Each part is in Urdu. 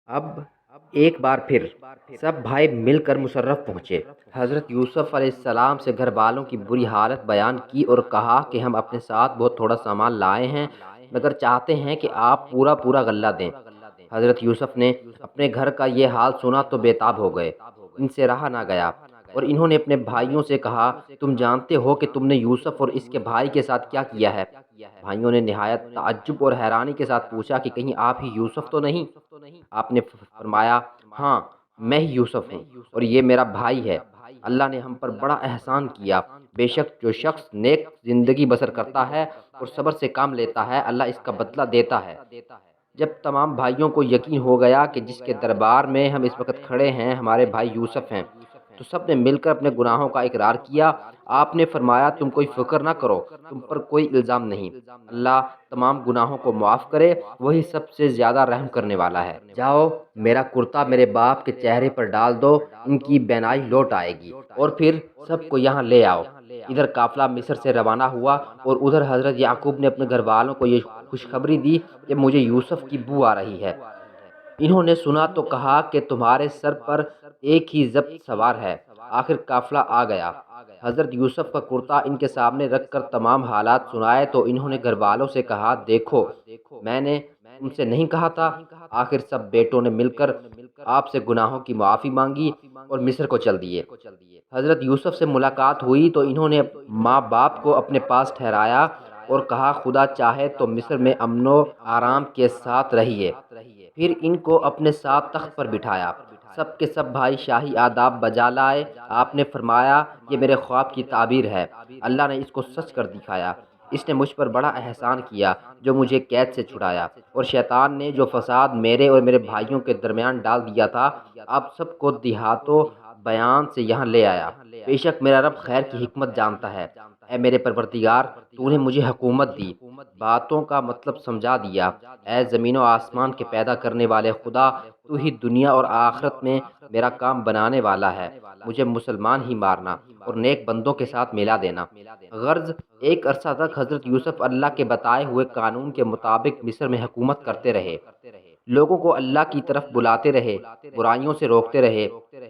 اب ایک بار پھر سب بھائی مل کر مشرف پہنچے۔ حضرت یوسف علیہ السلام سے گھر والوں کی بری حالت بیان کی اور کہا کہ ہم اپنے ساتھ بہت تھوڑا سامان لائے ہیں، مگر چاہتے ہیں کہ آپ پورا پورا غلہ دیں۔ حضرت یوسف نے اپنے گھر کا یہ حال سنا تو بے تاب ہو گئے، ان سے رہا نہ گیا، اور انہوں نے اپنے بھائیوں سے کہا، تم جانتے ہو کہ تم نے یوسف اور اس کے بھائی کے ساتھ کیا کیا ہے؟ بھائیوں نے نہایت تعجب اور حیرانی کے ساتھ پوچھا کہ کہیں آپ ہی یوسف تو نہیں؟ آپ نے فرمایا، ہاں میں ہی یوسف ہوں، اور یہ میرا بھائی ہے۔ اللہ نے ہم پر بڑا احسان کیا۔ بے شک جو شخص نیک زندگی بسر کرتا ہے اور صبر سے کام لیتا ہے، اللہ اس کا بدلہ دیتا ہے۔ جب تمام بھائیوں کو یقین ہو گیا کہ جس کے دربار میں ہم اس وقت کھڑے ہیں ہمارے بھائی یوسف ہیں، تو سب نے مل کر اپنے گناہوں کا اقرار کیا۔ آپ نے فرمایا، تم کوئی فکر نہ کرو، تم پر کوئی الزام نہیں، اللہ تمام گناہوں کو معاف کرے، وہی سب سے زیادہ رحم کرنے والا ہے۔ جاؤ میرا کرتا میرے باپ کے چہرے پر ڈال دو، ان کی بینائی لوٹ آئے گی، اور پھر سب کو یہاں لے آؤ۔ ادھر قافلہ مصر سے روانہ ہوا اور ادھر حضرت یعقوب نے اپنے گھر والوں کو یہ خوشخبری دی کہ مجھے یوسف کی بو آ رہی ہے۔ انہوں نے سنا تو کہا کہ تمہارے سر پر ایک ہی ضبط سوار ہے۔ آخر قافلہ آ گیا۔ حضرت یوسف کا کرتا ان کے سامنے رکھ کر تمام حالات سنائے تو انہوں نے گھر والوں سے کہا، دیکھو میں نے تم سے نہیں کہا تھا؟ آخر سب بیٹوں نے مل کر آپ سے گناہوں کی معافی مانگی اور مصر کو چل دیے۔ حضرت یوسف سے ملاقات ہوئی تو انہوں نے ماں باپ کو اپنے پاس ٹھہرایا اور کہا، خدا چاہے تو مصر میں امن و آرام کے ساتھ رہیے۔ پھر ان کو اپنے ساتھ تخت پر بٹھایا۔ سب کے سب بھائی شاہی آداب بجا لائے۔ آپ نے فرمایا، یہ میرے خواب کی تعبیر ہے، اللہ نے اس کو سچ کر دکھایا۔ اس نے مجھ پر بڑا احسان کیا جو مجھے قید سے چھڑایا، اور شیطان نے جو فساد میرے اور میرے بھائیوں کے درمیان ڈال دیا تھا، اب سب کو دیہاتوں بیان سے یہاں لے آیا۔ بے شک میرا رب خیر کی حکمت جانتا ہے۔ اے میرے پروردگار، تو نے مجھے حکومت دی، باتوں کا مطلب سمجھا دیا۔ اے زمین و آسمان کے پیدا کرنے والے خدا، تو ہی دنیا اور آخرت میں میرا کام بنانے والا ہے۔ مجھے مسلمان ہی مارنا اور نیک بندوں کے ساتھ ملا دینا۔ غرض ایک عرصہ تک حضرت یوسف اللہ کے بتائے ہوئے قانون کے مطابق مصر میں حکومت کرتے رہے، لوگوں کو اللہ کی طرف بلاتے رہے، برائیوں سے روکتے رہے،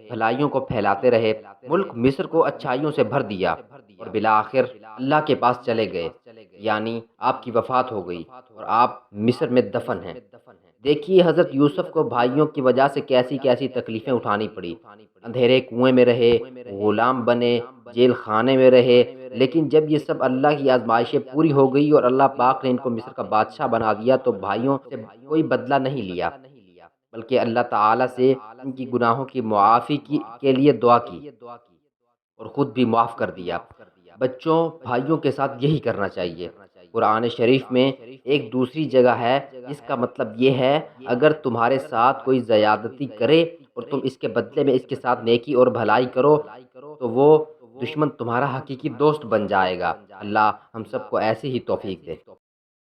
بھلائیوں کو پھیلاتے رہے۔ ملک مصر کو اچھائیوں سے بھر دیا، اور بالآخر اللہ کے پاس چلے گئے، یعنی آپ کی وفات ہو گئی اور آپ مصر میں دفن ہیں۔ دیکھیے حضرت یوسف کو بھائیوں کی وجہ سے کیسی کیسی تکلیفیں اٹھانی پڑی۔ اندھیرے کنویں میں رہے، غلام بنے، جیل خانے میں رہے، لیکن جب یہ سب اللہ کی آزمائشیں پوری ہو گئی اور اللہ پاک نے ان کو مصر کا بادشاہ بنا دیا تو بھائیوں سے کوئی بدلہ نہیں لیا، بلکہ اللہ تعالیٰ سے ان کی گناہوں کی معافی کے لیے دعا کی اور خود بھی معاف کر دیا۔ بچوں، بھائیوں کے ساتھ یہی کرنا چاہیے۔ قرآن شریف میں ایک دوسری جگہ ہے جس کا مطلب یہ ہے، اگر تمہارے ساتھ کوئی زیادتی کرے اور تم اس کے بدلے میں اس کے ساتھ نیکی اور بھلائی کرو تو وہ دشمن تمہارا حقیقی دوست بن جائے گا۔ اللہ ہم سب کو ایسی ہی توفیق دے۔